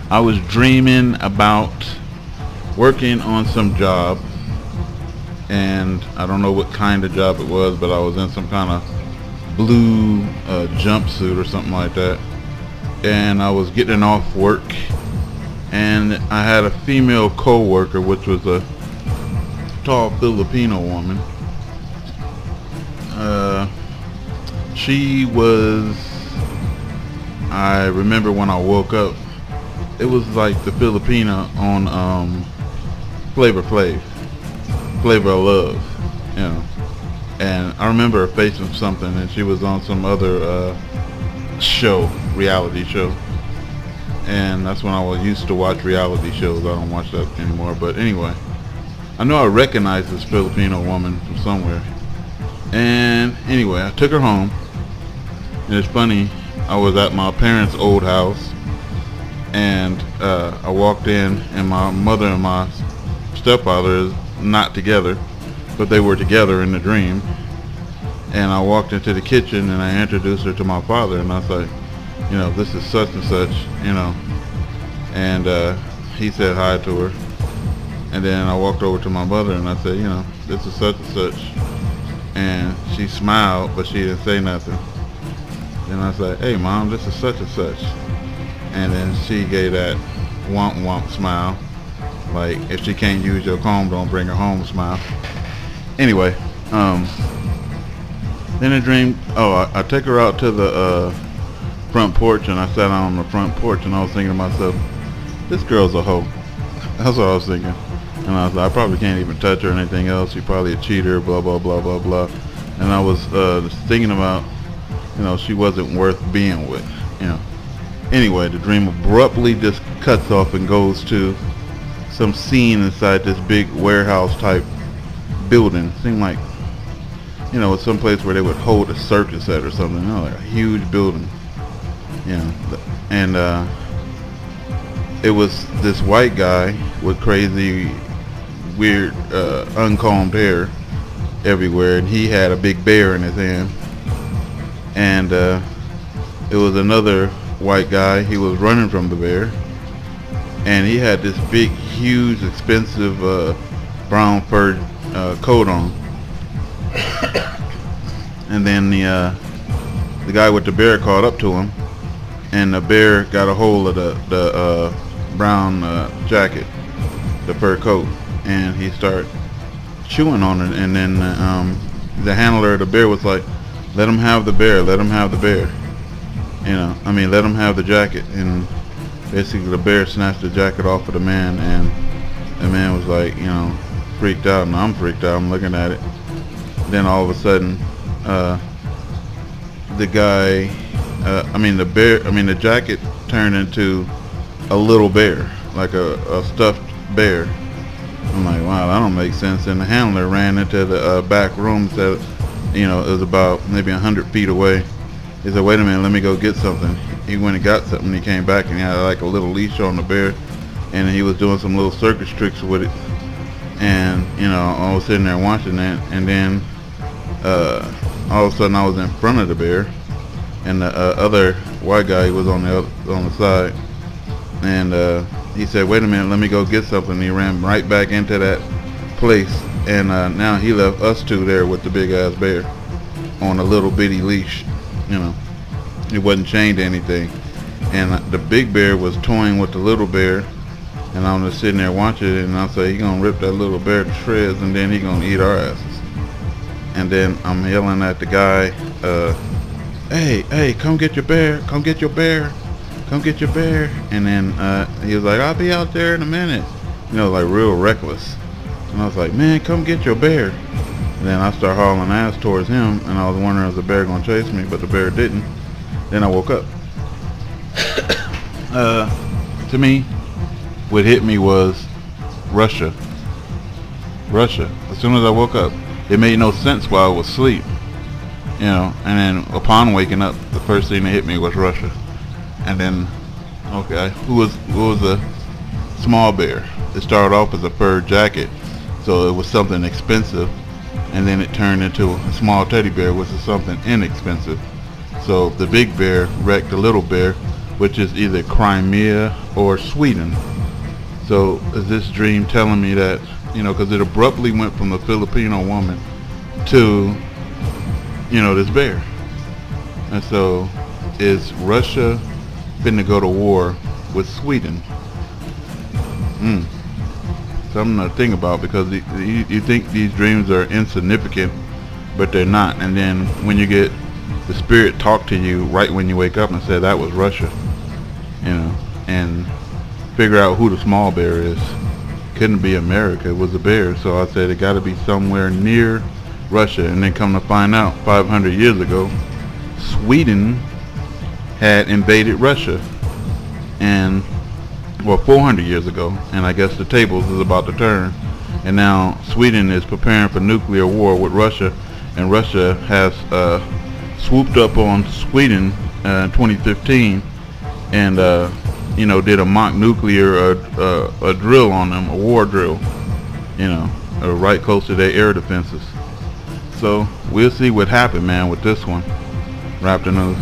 I was dreaming about working on some job, and I don't know what kind of job it was, but I was in some kind of blue jumpsuit or something like that, and I was getting off work, and I had a female co-worker, which was a tall Filipino woman. Uh, she was, I remember when I woke up, it was like the Filipina on Flavor Flav, Flavor of Love, you know. And I remember her face from something, and she was on some other show, reality show. And that's when I was used to watch reality shows. I don't watch that anymore. But anyway, I know I recognized this Filipino woman from somewhere. And anyway, I took her home. And it's funny, I was at my parents' old house, and I walked in, and my mother and my stepfather is not together, but they were together in the dream. And I walked into the kitchen, and I introduced her to my father, and I was like, you know, this is such and such, you know. And he said hi to her. And then I walked over to my mother, and I said, you know, this is such and such. And she smiled, but she didn't say nothing. Then I said, hey mom, this is such and such. And then she gave that womp womp smile, like if she can't use your comb, don't bring her home smile. Anyway, then I dreamed, I take her out to the front porch, and I sat on the front porch, and I was thinking to myself, this girl's a hoe. That's what I was thinking. And I was like, I probably can't even touch her or anything else. She's probably a cheater, blah, blah, blah, blah, blah. And I was thinking about, you know, she wasn't worth being with, you know. Anyway, the dream abruptly just cuts off and goes to some scene inside this big warehouse type building. Seemed like, you know, it's some place where they would hold a circus at or something, you know, like a huge building. You know, and it was this white guy with crazy, weird, uncombed hair everywhere, and he had a big bear in his hand. And it was another white guy. He was running from the bear, and he had this big, huge, expensive brown fur coat on. And then the guy with the bear caught up to him, and the bear got a hold of the brown jacket, the fur coat, and he started chewing on it. And then the handler of the bear was like, let him have the bear, let him have the bear. You know, I mean, let him have the jacket. And basically the bear snatched the jacket off of the man, and the man was like, you know, freaked out, and I'm freaked out, I'm looking at it. Then all of a sudden, the guy, the jacket turned into a little bear, like a stuffed bear. I'm like, wow, that don't make sense. And the handler ran into the back room, that, you know, it was about maybe 100 feet away. He said, wait a minute, let me go get something. He went and got something. He came back, and he had like a little leash on the bear, and he was doing some little circus tricks with it. And, you know, I was sitting there watching that, and then all of a sudden I was in front of the bear, and the other white guy was on the side. And he said, wait a minute, let me go get something. And he ran right back into that place, and now he left us two there with the big ass bear on a little bitty leash. You know, it wasn't chained to anything. And the big bear was toying with the little bear, and I'm just sitting there watching it, and I say, he gonna rip that little bear to shreds, and then he gonna eat our asses. And then I'm yelling at the guy, hey, come get your bear, come get your bear, come get your bear. And then he was like, I'll be out there in a minute. You know, like real reckless. And I was like, man, come get your bear. And then I started hauling ass towards him, and I was wondering, is the bear gonna chase me? But the bear didn't. Then I woke up. To me, what hit me was Russia. As soon as I woke up, it made no sense while I was asleep. You know, and then upon waking up, the first thing that hit me was Russia. And then, okay, who was a small bear? It started off as a fur jacket, so it was something expensive, and then it turned into a small teddy bear, which is something inexpensive. So the big bear wrecked the little bear, which is either Crimea or Sweden. So is this dream telling me that, because it abruptly went from a Filipino woman to, this bear. And so is Russia finna go to war with Sweden? Something to think about, because you think these dreams are insignificant, but they're not. And then when you get the spirit talk to you right when you wake up and say that was Russia, and figure out who the small bear is. Couldn't be America, it was a bear. So I said it got to be somewhere near Russia. And then come to find out, 500 years ago, Sweden had invaded Russia, and 400 years ago, and I guess the tables is about to turn, and now Sweden is preparing for nuclear war with Russia, and Russia has swooped up on Sweden in 2015 and did a mock nuclear a drill on them, a war drill, right close to their air defenses. So we'll see what happened, man, with this one. Raptor News.